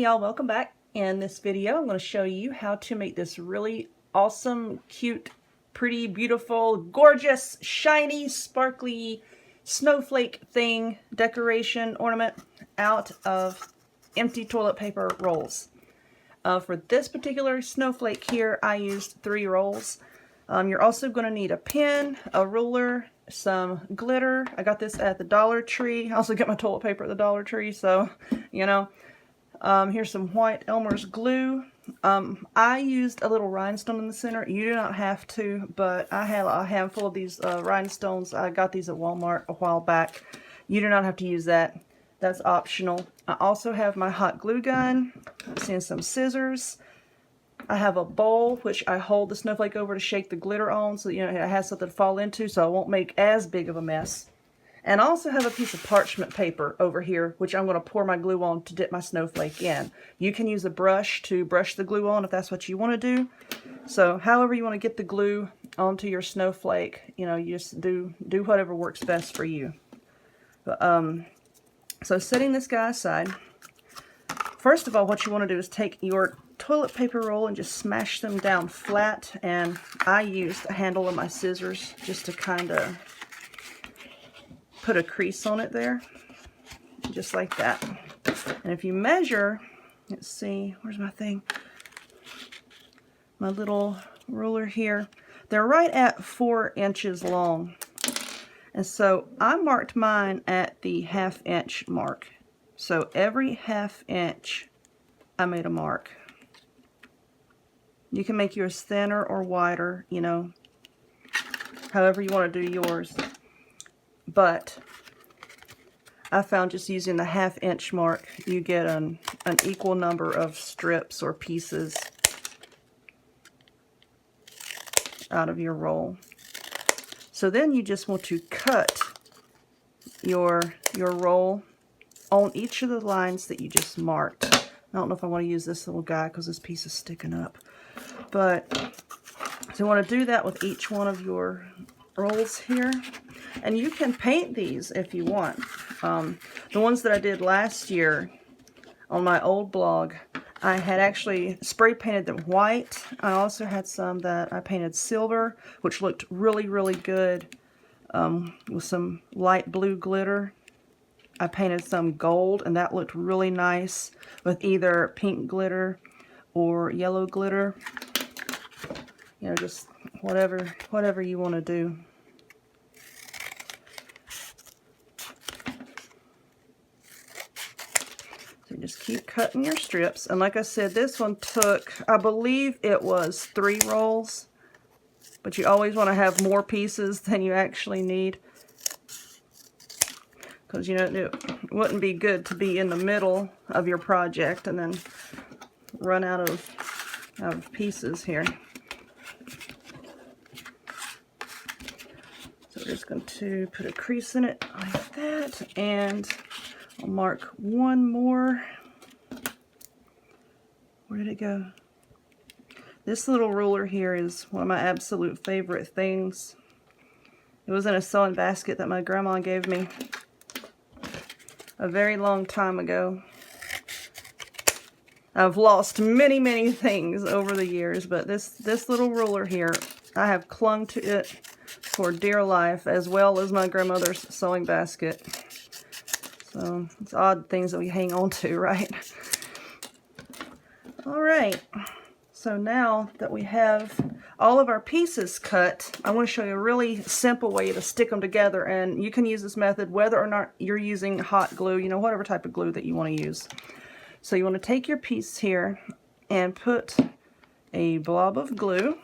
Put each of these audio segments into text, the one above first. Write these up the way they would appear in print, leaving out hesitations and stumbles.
y'all, welcome back. In this video I'm going to show you how to make this really awesome, cute, pretty, beautiful, gorgeous, shiny, sparkly snowflake thing, decoration, ornament out of empty toilet paper rolls. For this particular snowflake here I used 3 rolls. You're also going to need a pen, a ruler, some glitter. I got this at the Dollar Tree. I also got my toilet paper at the Dollar Tree, so you know. Here's some white Elmer's glue. I used a little rhinestone in the center. You do not have to, but I have a handful of these rhinestones. I got these at Walmart a while back. You do not have to use that. That's optional. I also have my hot glue gun. I'm seeing some scissors. I have a bowl which I hold the snowflake over to shake the glitter on so it has something to fall into so I won't make as big of a mess. And I also have a piece of parchment paper over here, which I'm going to pour my glue on to dip my snowflake in. You can use a brush to brush the glue on if that's what you want to do. So however you want to get the glue onto your snowflake, you just do whatever works best for you. But, so setting this guy aside, first of all, what you want to do is take your toilet paper roll and just smash them down flat. And I used the handle of my scissors just to kind of put a crease on it there, just like that. And if you measure, let's see, where's my thing? My little ruler here. They're right at 4 inches long. And so I marked mine at the 1/2 inch mark. So every 1/2 inch, I made a mark. You can make yours thinner or wider, however you want to do yours. But I found just using the 1/2 inch mark, you get an equal number of strips or pieces out of your roll. So then you just want to cut your roll on each of the lines that you just marked. I don't know if I want to use this little guy because this piece is sticking up. But so you want to do that with each one of your rolls here. And you can paint these if you want. The ones that I did last year on my old blog, I had actually spray painted them white. I also had some that I painted silver, which looked really, really good with some light blue glitter. I painted some gold, and that looked really nice with either pink glitter or yellow glitter. Just whatever you want to do. So just keep cutting your strips. And like I said, this one took, I believe it was 3 rolls. But you always want to have more pieces than you actually need. Because, it wouldn't be good to be in the middle of your project and then run out of pieces here. So we're just going to put a crease in it like that. And I'll mark one more. Where did it go? This little ruler here is one of my absolute favorite things. It was in a sewing basket that my grandma gave me a very long time ago. I've lost many, many things over the years, but this little ruler here, I have clung to it for dear life, as well as my grandmother's sewing basket. So it's odd things that we hang on to, right? All right. So now that we have all of our pieces cut, I want to show you a really simple way to stick them together. And you can use this method whether or not you're using hot glue, whatever type of glue that you want to use. So you want to take your piece here and put a blob of glue.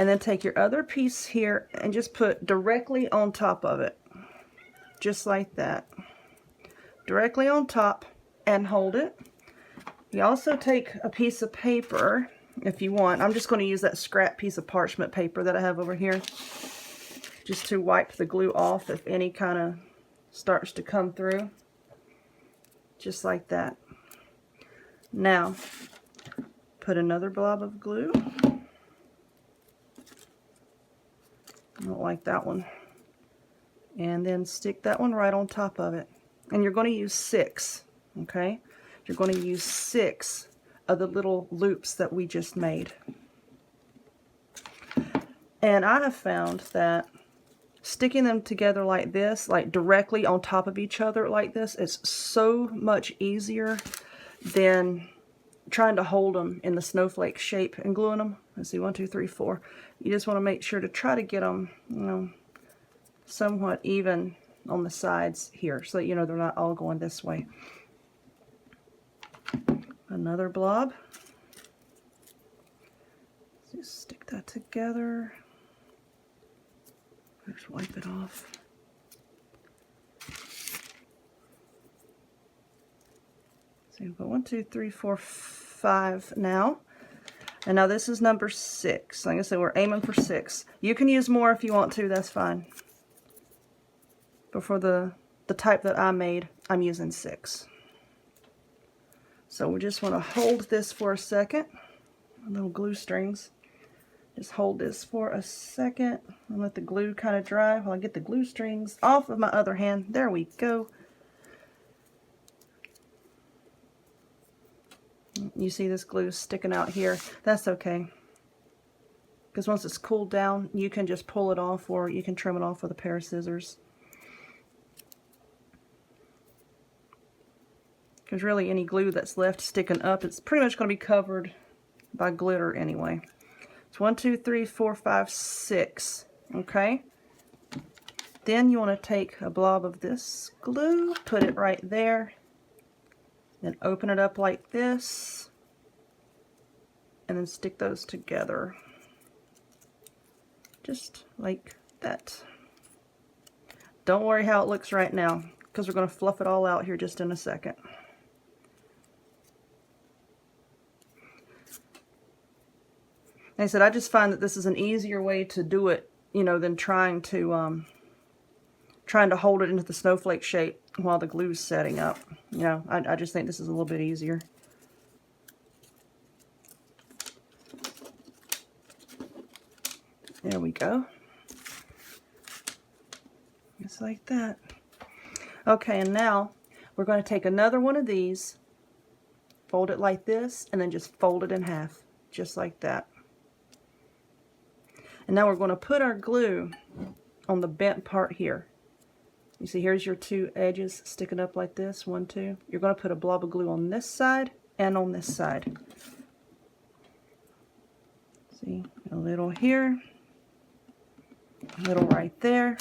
And then take your other piece here and just put directly on top of it. Just like that. Directly on top, and hold it. You also take a piece of paper if you want. I'm just going to use that scrap piece of parchment paper that I have over here just to wipe the glue off if any kind of starts to come through. Just like that. Now, put another blob of glue. I don't like that one. And then stick that one right on top of it. And you're going to use 6, okay? you're going to use 6 of the little loops that we just made. And I have found that sticking them together like this, like directly on top of each other like this, is so much easier than trying to hold them in the snowflake shape and gluing them. Let's see, 1, 2, 3, 4. You just want to make sure to try to get them, you know, somewhat even on the sides here, so that you know they're not all going this way. Another blob. Just stick that together. Just wipe it off. So you've got 1, 2, 3, 4, 5 now. And now this is number 6. Like I said, we're aiming for 6. You can use more if you want to, that's fine. But for the type that I made, I'm using 6. So we just want to hold this for a second. Little glue strings. Just hold this for a second and let the glue kind of dry while I get the glue strings off of my other hand. There we go. You see this glue sticking out here. That's okay. Because once it's cooled down, you can just pull it off, or you can trim it off with a pair of scissors. Because really any glue that's left sticking up, it's pretty much going to be covered by glitter anyway. It's 1, 2, 3, 4, 5, 6. Okay. Then you want to take a blob of this glue, put it right there, then open it up like this, and then stick those together. Just like that. Don't worry how it looks right now, because we're going to fluff it all out here just in a second. Like I said, I just find that this is an easier way to do it, you know, than trying to hold it into the snowflake shape while the glue's setting up. You know, I just think this is a little bit easier. There we go. Just like that. Okay, and now we're going to take another one of these, fold it like this, and then just fold it in half, just like that. And now we're going to put our glue on the bent part here. You see, here's your 2 edges sticking up like this, 1, 2. You're going to put a blob of glue on this side and on this side. See, a little here, a little right there.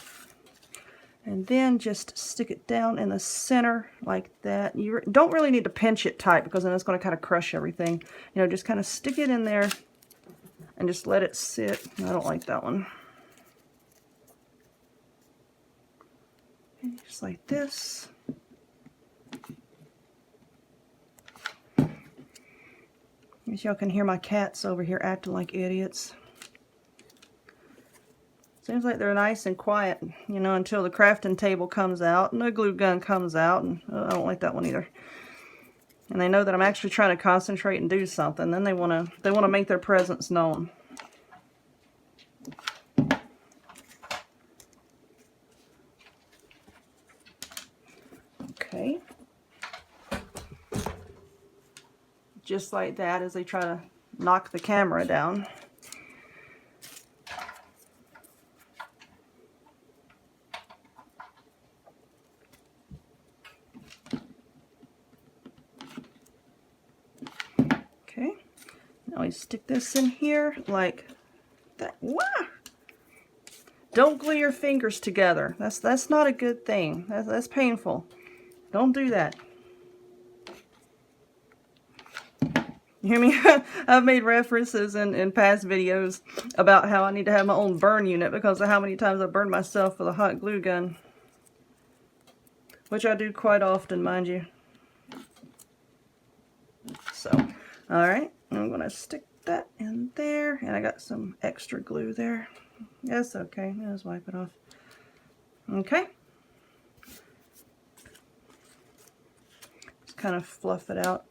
And then just stick it down in the center like that. You don't really need to pinch it tight, because then it's going to kind of crush everything. You know, just kind of stick it in there and just let it sit. I don't like that one. Okay, just like this. As y'all can hear my cats over here acting like idiots. Seems like they're nice and quiet, you know, until the crafting table comes out and the glue gun comes out, and I don't like that one either. And they know that I'm actually trying to concentrate and do something. Then they want to make their presence known. Okay. Just like that, as they try to knock the camera down. Okay. Now we stick this in here like that. Wow! Don't glue your fingers together. That's not a good thing. That's painful. Don't do that. You hear me? I've made references in past videos about how I need to have my own burn unit because of how many times I burned myself with a hot glue gun. Which I do quite often, mind you. So, alright. I'm going to stick that in there. And I got some extra glue there. That's okay. Just wipe it off. Okay. Just kind of fluff it out.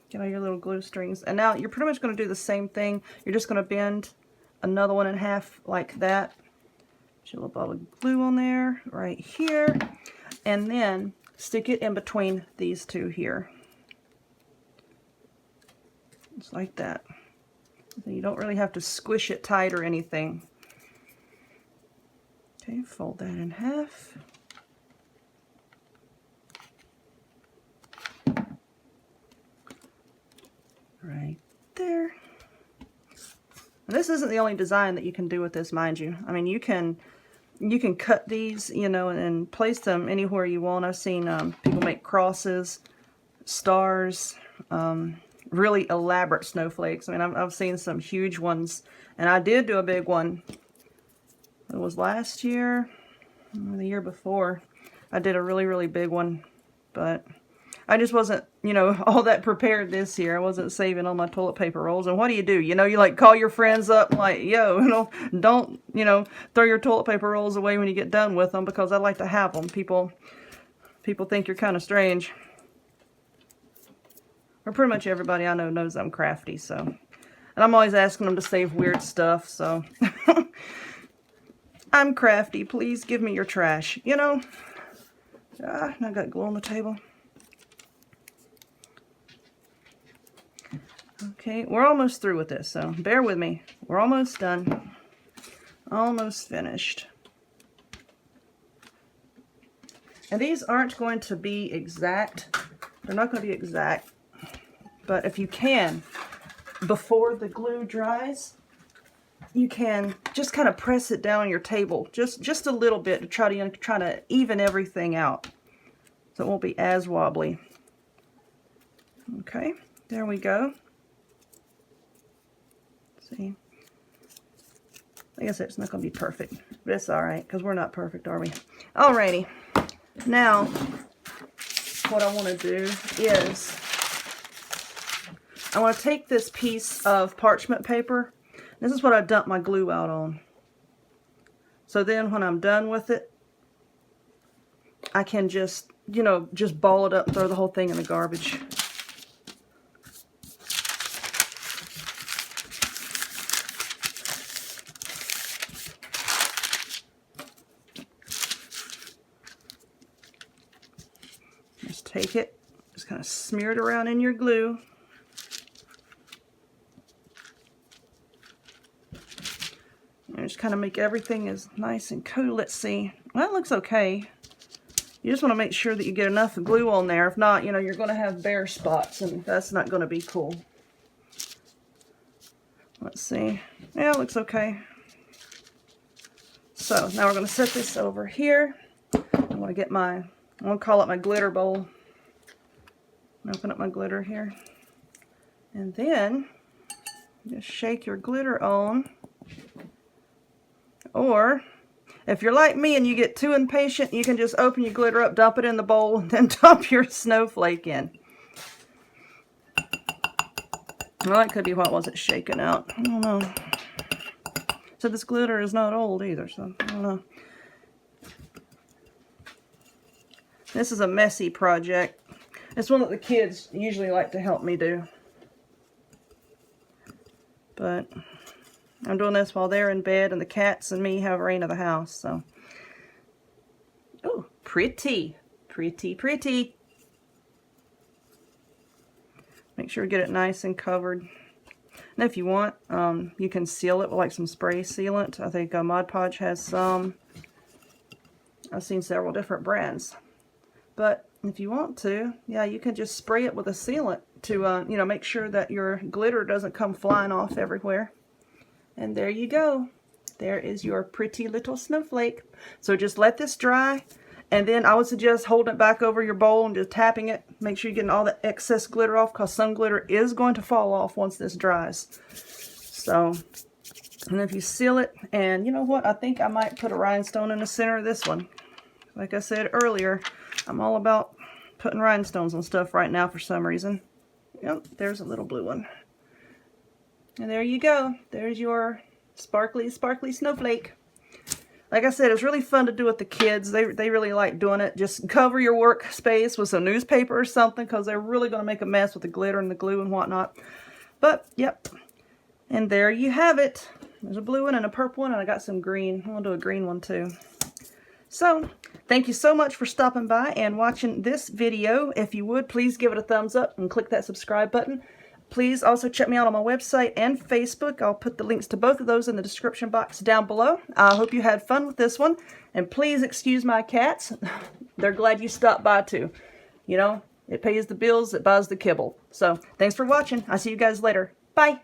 Get all your little glue strings. And now you're pretty much going to do the same thing. You're just going to bend another one in half like that. Put your little ball of glue on there, right here. And then stick it in between these two here. Just like that. You don't really have to squish it tight or anything. Okay, fold that in half. Right there. And this isn't the only design that you can do with this, mind you. I mean, you can cut these, you know, and place them anywhere you want. I've seen people make crosses, stars, really elaborate snowflakes. I mean, I've seen some huge ones, and I did do a big one. It was last year, or the year before. I did a really, really big one, but I just wasn't, you know, all that prepared this year. I wasn't saving all my toilet paper rolls. And what do? You know, you like call your friends up and like, yo, you know, don't, you know, throw your toilet paper rolls away when you get done with them, because I like to have them. People think you're kind of strange. Or pretty much everybody I know knows I'm crafty, so. And I'm always asking them to save weird stuff, so. I'm crafty. Please give me your trash, you know. I got glue on the table. Okay, we're almost through with this, so bear with me. We're almost done. Almost finished. And these aren't going to be exact. They're not going to be exact. But if you can, before the glue dries, you can just kind of press it down on your table. Just a little bit to try to even everything out. So it won't be as wobbly. Okay, there we go. See, like I said, it's not going to be perfect, but it's all right, because we're not perfect, are we? Alrighty, now what I want to do is I want to take this piece of parchment paper. This is what I dumped my glue out on. So then when I'm done with it, I can just, you know, just ball it up and throw the whole thing in the garbage. Take it, just kind of smear it around in your glue. And just kind of make everything as nice and cool. Let's see. Well, that looks okay. You just want to make sure that you get enough glue on there. If not, you know, you're going to have bare spots, and that's not going to be cool. Let's see. Yeah, it looks okay. So now we're going to set this over here. I want to get my, I'm going to call it my glitter bowl. Open up my glitter here. And then just shake your glitter on. Or if you're like me and you get too impatient, you can just open your glitter up, dump it in the bowl, and then dump your snowflake in. Well, that could be what wasn't shaken out. I don't know. So this glitter is not old either, so I don't know. This is a messy project. It's one that the kids usually like to help me do. But I'm doing this while they're in bed and the cats and me have reign of the house, so. Oh, pretty. Pretty, pretty. Make sure you get it nice and covered. And if you want, you can seal it with like some spray sealant. I think Mod Podge has some. I've seen several different brands. But if you want to, yeah, you can just spray it with a sealant to, you know, make sure that your glitter doesn't come flying off everywhere. And there you go. There is your pretty little snowflake. So just let this dry, and then I would suggest holding it back over your bowl and just tapping it. Make sure you're getting all the excess glitter off, because some glitter is going to fall off once this dries. So, and if you seal it, and you know what? I think I might put a rhinestone in the center of this one. Like I said earlier, I'm all about putting rhinestones on stuff right now for some reason. Yep, there's a little blue one. And there you go. There's your sparkly, sparkly snowflake. Like I said, it's really fun to do with the kids. They really like doing it. Just cover your workspace with some newspaper or something, because they're really going to make a mess with the glitter and the glue and whatnot. But, yep. And there you have it. There's a blue one and a purple one, and I got some green. I'm going to do a green one too. So, thank you so much for stopping by and watching this video. If you would, please give it a thumbs up and click that subscribe button. Please also check me out on my website and Facebook. I'll put the links to both of those in the description box down below. I hope you had fun with this one. And please excuse my cats. They're glad you stopped by too. You know, it pays the bills, it buys the kibble. So thanks for watching. I'll see you guys later. Bye.